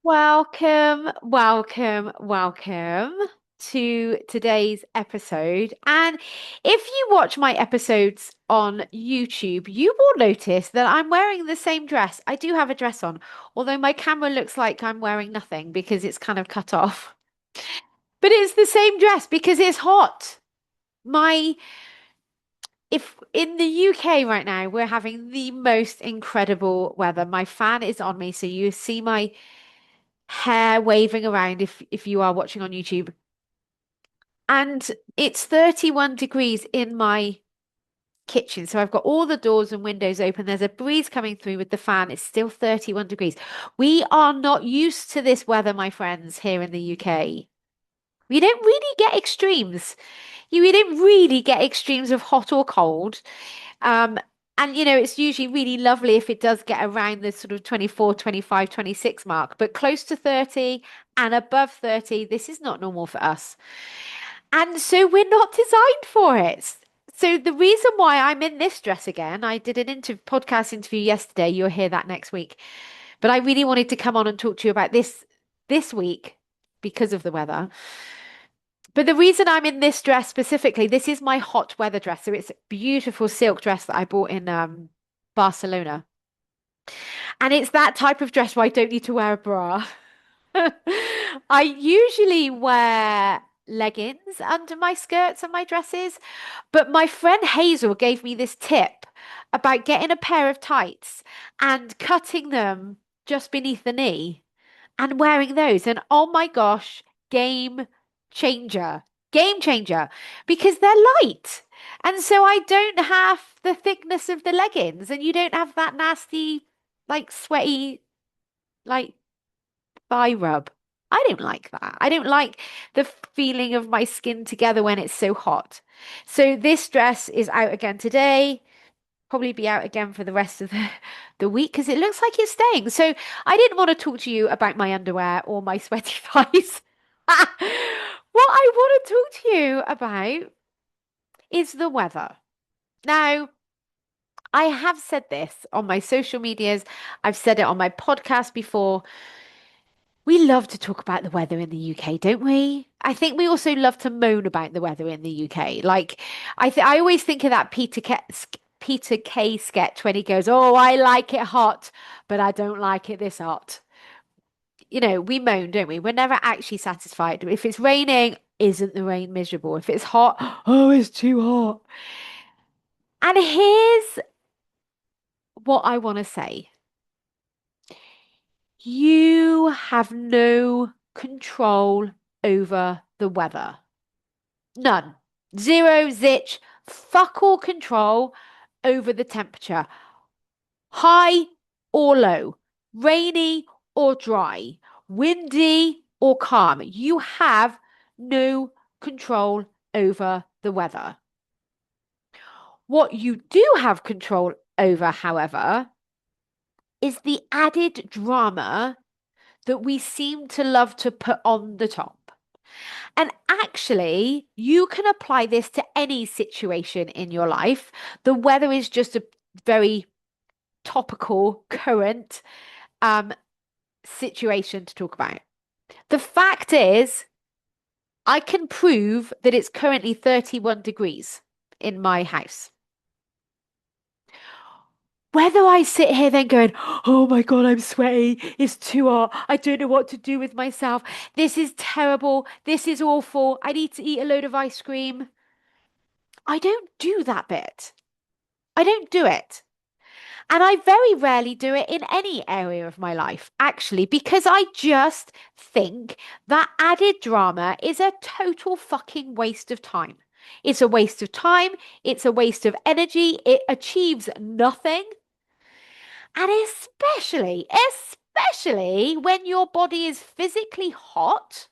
Welcome to today's episode. And if you watch my episodes on YouTube, you will notice that I'm wearing the same dress. I do have a dress on, although my camera looks like I'm wearing nothing because it's kind of cut off. But it's the same dress because it's hot. My If in the UK right now, we're having the most incredible weather. My fan is on me, so you see my hair waving around if you are watching on YouTube. And it's 31 degrees in my kitchen. So I've got all the doors and windows open. There's a breeze coming through with the fan. It's still 31 degrees. We are not used to this weather, my friends, here in the UK. We don't really get extremes. We don't really get extremes of hot or cold. Um, and it's usually really lovely if it does get around the sort of 24, 25, 26 mark, but close to 30 and above 30, this is not normal for us. And so we're not designed for it. So the reason why I'm in this dress again, I did an podcast interview yesterday. You'll hear that next week. But I really wanted to come on and talk to you about this week because of the weather. But the reason I'm in this dress specifically, this is my hot weather dress. So it's a beautiful silk dress that I bought in Barcelona. And it's that type of dress where I don't need to wear a bra. I usually wear leggings under my skirts and my dresses, but my friend Hazel gave me this tip about getting a pair of tights and cutting them just beneath the knee and wearing those. And oh my gosh, game changer, game changer, because they're light. And so I don't have the thickness of the leggings, and you don't have that nasty, like sweaty, like thigh rub. I don't like that. I don't like the feeling of my skin together when it's so hot. So this dress is out again today. Probably be out again for the rest of the week because it looks like it's staying. So I didn't want to talk to you about my underwear or my sweaty thighs. What I want to talk to you about is the weather. Now, I have said this on my social medias. I've said it on my podcast before. We love to talk about the weather in the UK, don't we? I think we also love to moan about the weather in the UK. Like, I always think of that Peter Kay sketch when he goes, "Oh, I like it hot, but I don't like it this hot." We moan, don't we? We're never actually satisfied. If it's raining, isn't the rain miserable? If it's hot, oh, it's too hot. And here's what I want to say. You have no control over the weather. None. Zero, zilch, fuck all control over the temperature. High or low, rainy or dry, windy or calm. You have no control over the weather. What you do have control over, however, is the added drama that we seem to love to put on the top. And actually, you can apply this to any situation in your life. The weather is just a very topical, current um, situation to talk about. The fact is, I can prove that it's currently 31 degrees in my house. Whether I sit here then going, oh my God, I'm sweaty. It's too hot. I don't know what to do with myself. This is terrible. This is awful. I need to eat a load of ice cream. I don't do that bit. I don't do it. And I very rarely do it in any area of my life, actually, because I just think that added drama is a total fucking waste of time. It's a waste of time. It's a waste of energy. It achieves nothing. And especially when your body is physically hot,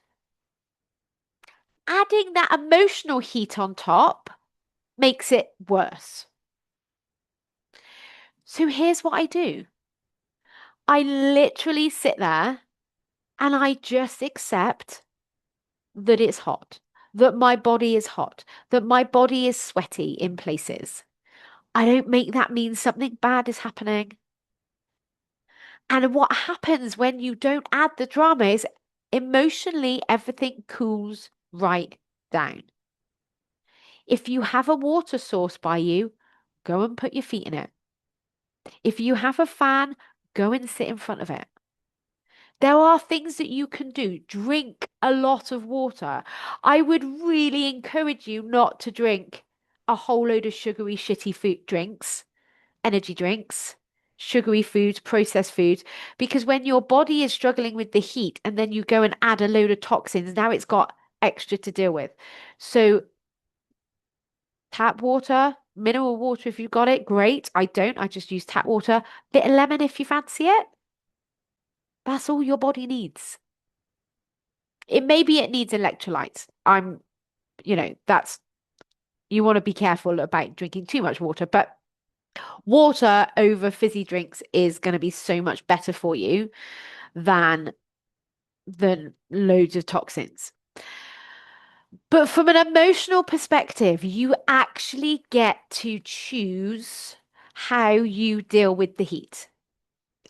adding that emotional heat on top makes it worse. So here's what I do. I literally sit there and I just accept that it's hot, that my body is hot, that my body is sweaty in places. I don't make that mean something bad is happening. And what happens when you don't add the drama is emotionally everything cools right down. If you have a water source by you, go and put your feet in it. If you have a fan, go and sit in front of it. There are things that you can do. Drink a lot of water. I would really encourage you not to drink a whole load of sugary, shitty food drinks, energy drinks, sugary foods, processed foods, because when your body is struggling with the heat and then you go and add a load of toxins, now it's got extra to deal with. So tap water, mineral water if you've got it, great. I don't. I just use tap water. Bit of lemon if you fancy it. That's all your body needs. It needs electrolytes. That's you want to be careful about drinking too much water, but water over fizzy drinks is going to be so much better for you than loads of toxins. But from an emotional perspective, you actually get to choose how you deal with the heat.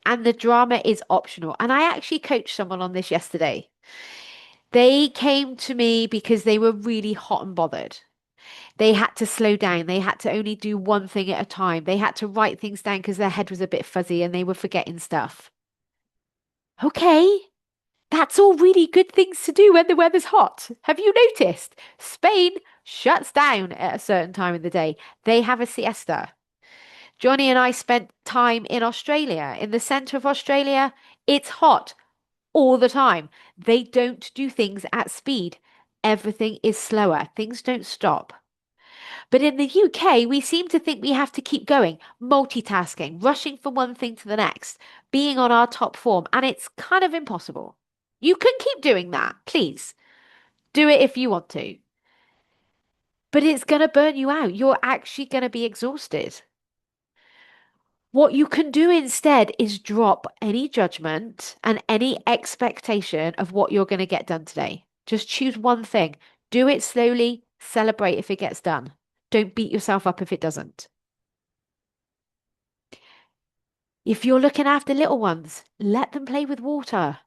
And the drama is optional. And I actually coached someone on this yesterday. They came to me because they were really hot and bothered. They had to slow down. They had to only do one thing at a time. They had to write things down because their head was a bit fuzzy and they were forgetting stuff. Okay, that's all really good things to do when the weather's hot. Have you noticed? Spain shuts down at a certain time of the day. They have a siesta. Johnny and I spent time in Australia, in the center of Australia. It's hot all the time. They don't do things at speed. Everything is slower. Things don't stop. But in the UK, we seem to think we have to keep going, multitasking, rushing from one thing to the next, being on our top form, and it's kind of impossible. You can keep doing that, please. Do it if you want to. But it's going to burn you out. You're actually going to be exhausted. What you can do instead is drop any judgment and any expectation of what you're going to get done today. Just choose one thing. Do it slowly. Celebrate if it gets done. Don't beat yourself up if it doesn't. If you're looking after little ones, let them play with water.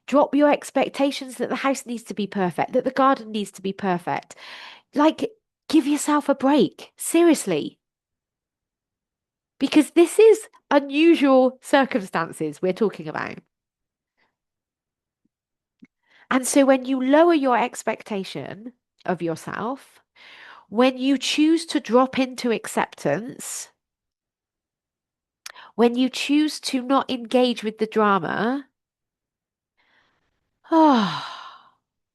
Drop your expectations that the house needs to be perfect, that the garden needs to be perfect. Like, give yourself a break. Seriously. Because this is unusual circumstances we're talking about. And so when you lower your expectation of yourself, when you choose to drop into acceptance, when you choose to not engage with the drama,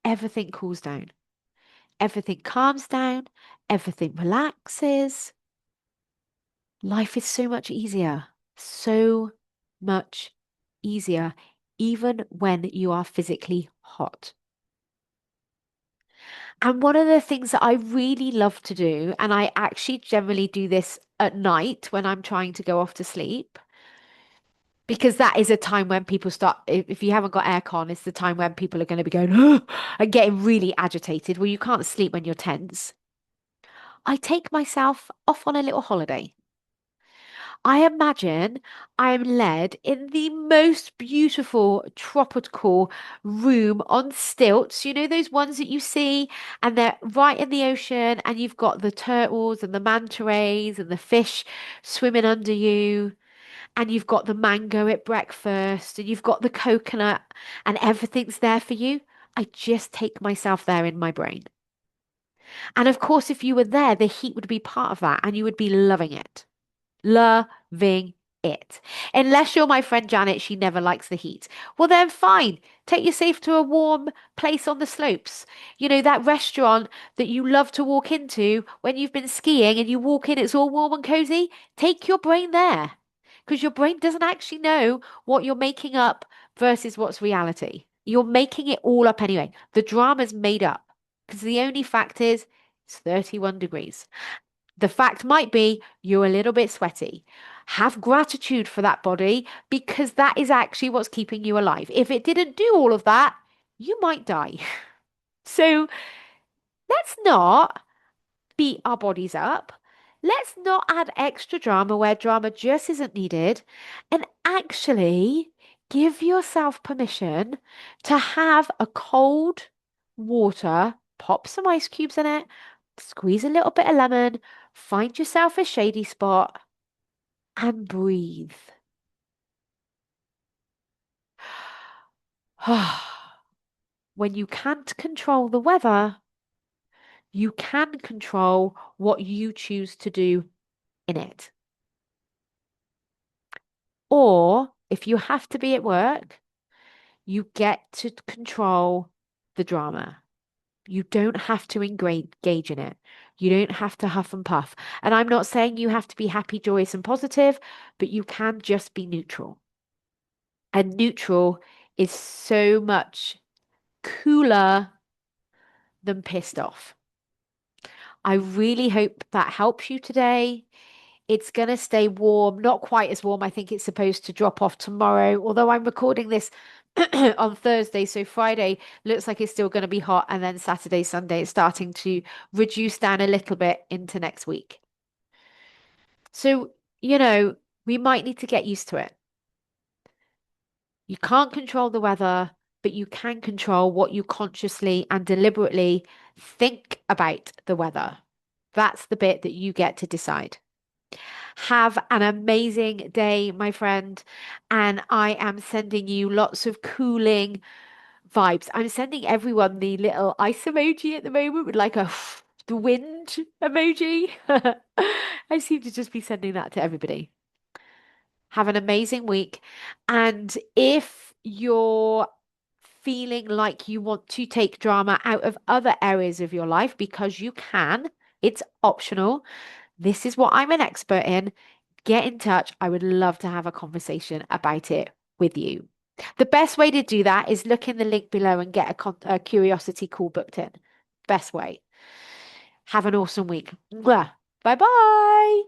everything cools down. Everything calms down, everything relaxes. Life is so much easier, so much easier, even when you are physically hot. And one of the things that I really love to do, and I actually generally do this at night when I'm trying to go off to sleep, because that is a time when people start, if you haven't got aircon, it's the time when people are going to be going and getting really agitated. Well, you can't sleep when you're tense. I take myself off on a little holiday. I imagine I am led in the most beautiful tropical room on stilts. You know, those ones that you see, and they're right in the ocean, and you've got the turtles and the manta rays and the fish swimming under you, and you've got the mango at breakfast, and you've got the coconut, and everything's there for you. I just take myself there in my brain. And of course, if you were there, the heat would be part of that, and you would be loving it. Loving it. Unless you're my friend Janet, she never likes the heat. Well, then fine. Take yourself to a warm place on the slopes. You know, that restaurant that you love to walk into when you've been skiing and you walk in, it's all warm and cozy. Take your brain there because your brain doesn't actually know what you're making up versus what's reality. You're making it all up anyway. The drama's made up because the only fact is it's 31 degrees. The fact might be you're a little bit sweaty. Have gratitude for that body because that is actually what's keeping you alive. If it didn't do all of that, you might die. So let's not beat our bodies up. Let's not add extra drama where drama just isn't needed. And actually, Give yourself permission to have a cold water, pop some ice cubes in it, squeeze a little bit of lemon, find yourself a shady spot, and breathe. When you can't control the weather, you can control what you choose to do in it. Or if you have to be at work, you get to control the drama. You don't have to engage in it. You don't have to huff and puff. And I'm not saying you have to be happy, joyous, and positive, but you can just be neutral. And neutral is so much cooler than pissed off. I really hope that helps you today. It's going to stay warm, not quite as warm. I think it's supposed to drop off tomorrow, although I'm recording this on Thursday. So Friday looks like it's still going to be hot. And then Saturday, Sunday, it's starting to reduce down a little bit into next week. So, we might need to get used to it. You can't control the weather, but you can control what you consciously and deliberately think about the weather. That's the bit that you get to decide. Have an amazing day, my friend. And I am sending you lots of cooling vibes. I'm sending everyone the little ice emoji at the moment with like a the wind emoji. I seem to just be sending that to everybody. Have an amazing week. And if you're feeling like you want to take drama out of other areas of your life, because you can, it's optional. This is what I'm an expert in. Get in touch. I would love to have a conversation about it with you. The best way to do that is look in the link below and get a curiosity call booked in. Best way. Have an awesome week. Bye bye.